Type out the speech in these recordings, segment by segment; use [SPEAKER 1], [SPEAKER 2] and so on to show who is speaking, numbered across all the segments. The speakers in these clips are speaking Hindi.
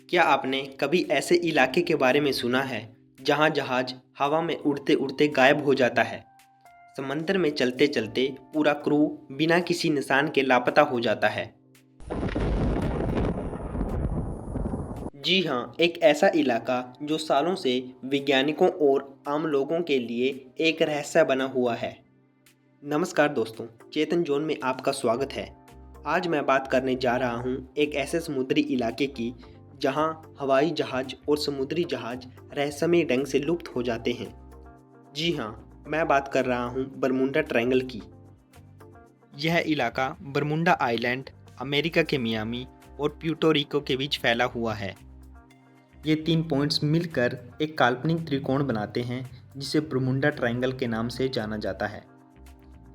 [SPEAKER 1] क्या आपने कभी ऐसे इलाके के बारे में सुना है जहां जहाज हवा में उड़ते उड़ते गायब हो जाता है? समंदर में चलते चलते पूरा क्रू बिना किसी निशान के लापता हो जाता है। जी हाँ, एक ऐसा इलाका जो सालों से वैज्ञानिकों और आम लोगों के लिए एक रहस्य बना हुआ है। नमस्कार दोस्तों, चेतन जोन में आपका स्वागत है। आज मैं बात करने जा रहा हूँ एक ऐसे समुद्री इलाके की जहाँ हवाई जहाज और समुद्री जहाज रहस्यमय ढंग से लुप्त हो जाते हैं। जी हाँ, मैं बात कर रहा हूँ बरमुंडा ट्रायंगल की। यह इलाका बरमुंडा आइलैंड, अमेरिका के मियामी और प्यूर्टो रिको के बीच फैला हुआ है। ये 3 पॉइंट्स मिलकर एक काल्पनिक त्रिकोण बनाते हैं जिसे बरमुंडा ट्रायंगल के नाम से जाना जाता है।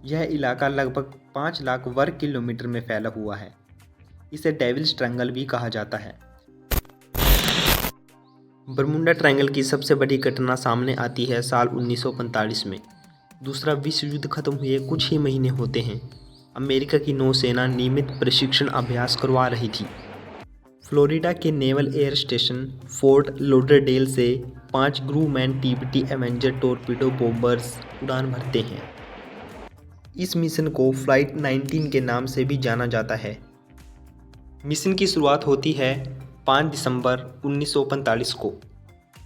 [SPEAKER 1] यह इलाका लगभग 5 लाख वर्ग किलोमीटर में फैला हुआ है। इसे डेविल्स ट्रायंगल भी कहा जाता है। बरमुंडा ट्रायंगल की सबसे बड़ी घटना सामने आती है साल 1945 में। दूसरा विश्व युद्ध खत्म हुए कुछ ही महीने होते हैं। अमेरिका की नौसेना नियमित प्रशिक्षण अभ्यास करवा रही थी। फ्लोरिडा के naval air station fort Lauderdale से 5 crewman TBT Avenger torpedo bombers उड़ान भरते हैं। इस मिशन को फ्लाइट 19 के नाम से भी जाना जाता है। मिशन की शुरुआत होती है 5 दिसंबर 1945 को।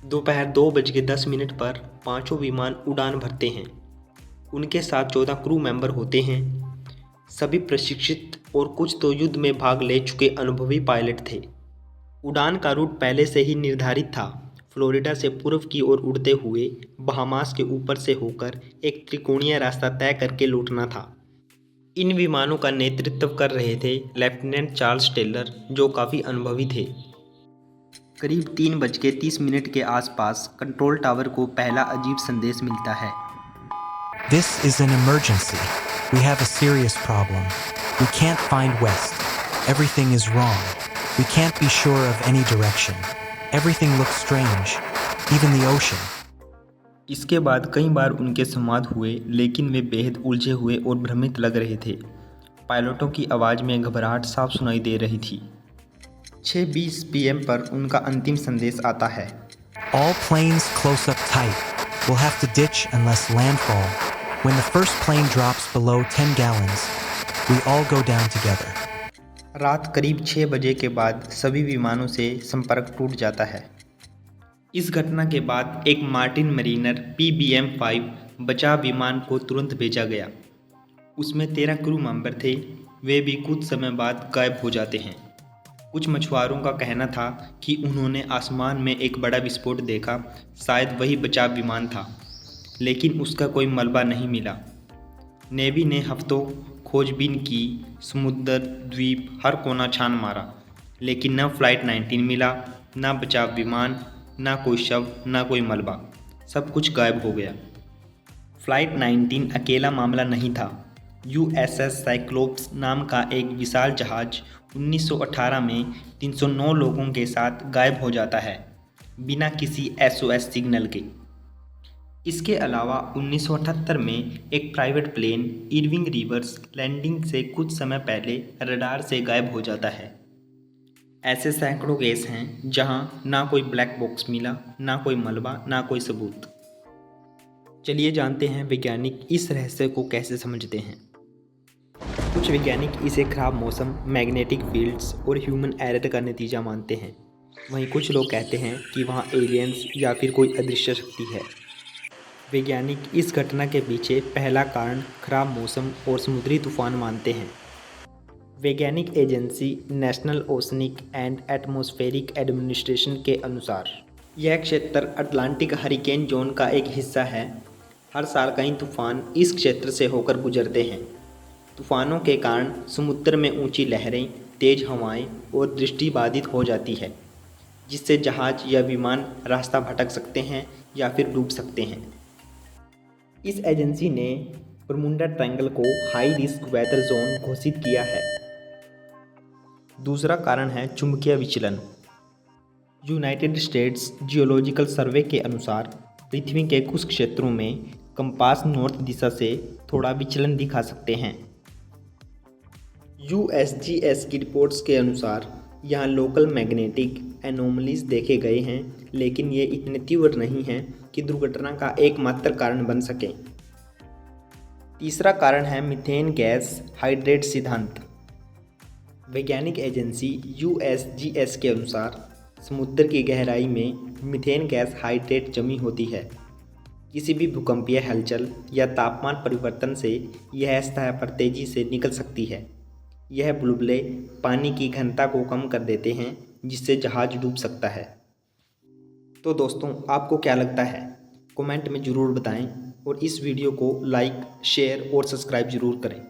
[SPEAKER 1] दोपहर 2:10 पर पांचों विमान उड़ान भरते हैं। उनके साथ 14 क्रू मेंबर होते हैं। सभी प्रशिक्षित और कुछ तो युद्ध में भाग ले चुके अनुभवी पायलट थे। उड़ान का रूट पहले से ही निर्धारित था। फ्लोरिडा से पूर्व की ओर उड़ते हुए बहामास के ऊपर से होकर एक त्रिकोणीय रास्ता तय करके लौटना था। इन विमानों का नेतृत्व कर रहे थे लेफ्टिनेंट चार्ल्स टेलर, जो काफ़ी अनुभवी थे। करीब 3:30 के आसपास कंट्रोल टावर को पहला अजीब संदेश मिलता है।
[SPEAKER 2] This is an emergency. We have a serious problem. We can't find west. Everything is wrong. We can't be sure of any direction. Everything looks strange. Even the ocean.
[SPEAKER 1] इसके बाद कई बार उनके संवाद हुए, लेकिन वे बेहद उलझे हुए और भ्रमित लग रहे थे। पायलटों की आवाज़ में घबराहट साफ सुनाई दे रही थी। 6:20 PM पर उनका अंतिम संदेश आता है।
[SPEAKER 2] All planes close up tight. We'll have to ditch unless landfall. When the first plane drops below 10 gallons, we all go down together.
[SPEAKER 1] रात करीब 6 बजे के बाद सभी विमानों से संपर्क टूट जाता है। इस घटना के बाद एक मार्टिन मरीनर PBM-5 बचाव विमान को तुरंत भेजा गया। उसमें 13 क्रू मेंबर थे। वे भी कुछ समय बाद गायब हो जाते हैं। कुछ मछुआरों का कहना था कि उन्होंने आसमान में एक बड़ा विस्फोट देखा, शायद वही बचाव विमान था, लेकिन उसका कोई मलबा नहीं मिला। नेवी ने हफ्तों खोजबीन की, समुद्र, द्वीप, हर कोना छान मारा, लेकिन न फ्लाइट 19 मिला, न बचाव विमान, न कोई शव, न कोई मलबा। सब कुछ गायब हो गया। फ्लाइट 19 अकेला मामला नहीं था। USS साइक्लोप्स नाम का एक विशाल जहाज 1918 में 309 लोगों के साथ गायब हो जाता है, बिना किसी SOS सिग्नल के। इसके अलावा 1978 में एक प्राइवेट प्लेन इरविंग रिवर्स लैंडिंग से कुछ समय पहले रडार से गायब हो जाता है। ऐसे सैकड़ों केस हैं जहां ना कोई ब्लैक बॉक्स मिला, ना कोई मलबा, ना कोई सबूत। चलिए जानते हैं वैज्ञानिक इस रहस्य को कैसे समझते हैं। कुछ वैज्ञानिक इसे खराब मौसम, मैग्नेटिक फील्ड्स और ह्यूमन एरर का नतीजा मानते हैं। वहीं कुछ लोग कहते हैं कि वहाँ एलियंस या फिर कोई अदृश्य शक्ति है। वैज्ञानिक इस घटना के पीछे पहला कारण खराब मौसम और समुद्री तूफान मानते हैं। वैज्ञानिक agency national oceanic and atmospheric administration के अनुसार यह क्षेत्र अटलांटिक हरिकेन जोन का एक हिस्सा है। हर साल कई तूफान इस क्षेत्र से होकर गुजरते हैं। तूफानों के कारण समुद्र में ऊंची लहरें, तेज हवाएं और दृष्टि बाधित हो जाती है, जिससे जहाज या विमान रास्ता भटक सकते हैं या फिर डूब सकते हैं। इस एजेंसी ने बरमुंडा ट्रायंगल को हाई रिस्क वेदर जोन घोषित किया है। दूसरा कारण है चुंबकीय विचलन। यूनाइटेड स्टेट्स जियोलॉजिकल सर्वे के अनुसार पृथ्वी के कुछ क्षेत्रों में कंपास नॉर्थ दिशा से थोड़ा विचलन दिखा सकते हैं। USGS की रिपोर्ट्स के अनुसार यहाँ लोकल मैग्नेटिक एनोमलीज देखे गए हैं, लेकिन ये इतने तीव्र नहीं हैं कि दुर्घटना का एकमात्र कारण बन सकें। तीसरा कारण है मीथेन गैस हाइड्रेट सिद्धांत। वैज्ञानिक एजेंसी USGS के अनुसार समुद्र की गहराई में मीथेन गैस हाइड्रेट जमी होती है। किसी भी भूकंपीय हलचल या तापमान परिवर्तन से यह सतह पर तेजी से निकल सकती है। यह बुलबुले पानी की घनता को कम कर देते हैं, जिससे जहाज डूब सकता है। तो दोस्तों, आपको क्या लगता है? कमेंट में ज़रूर बताएं और इस वीडियो को लाइक, शेयर और सब्सक्राइब ज़रूर करें।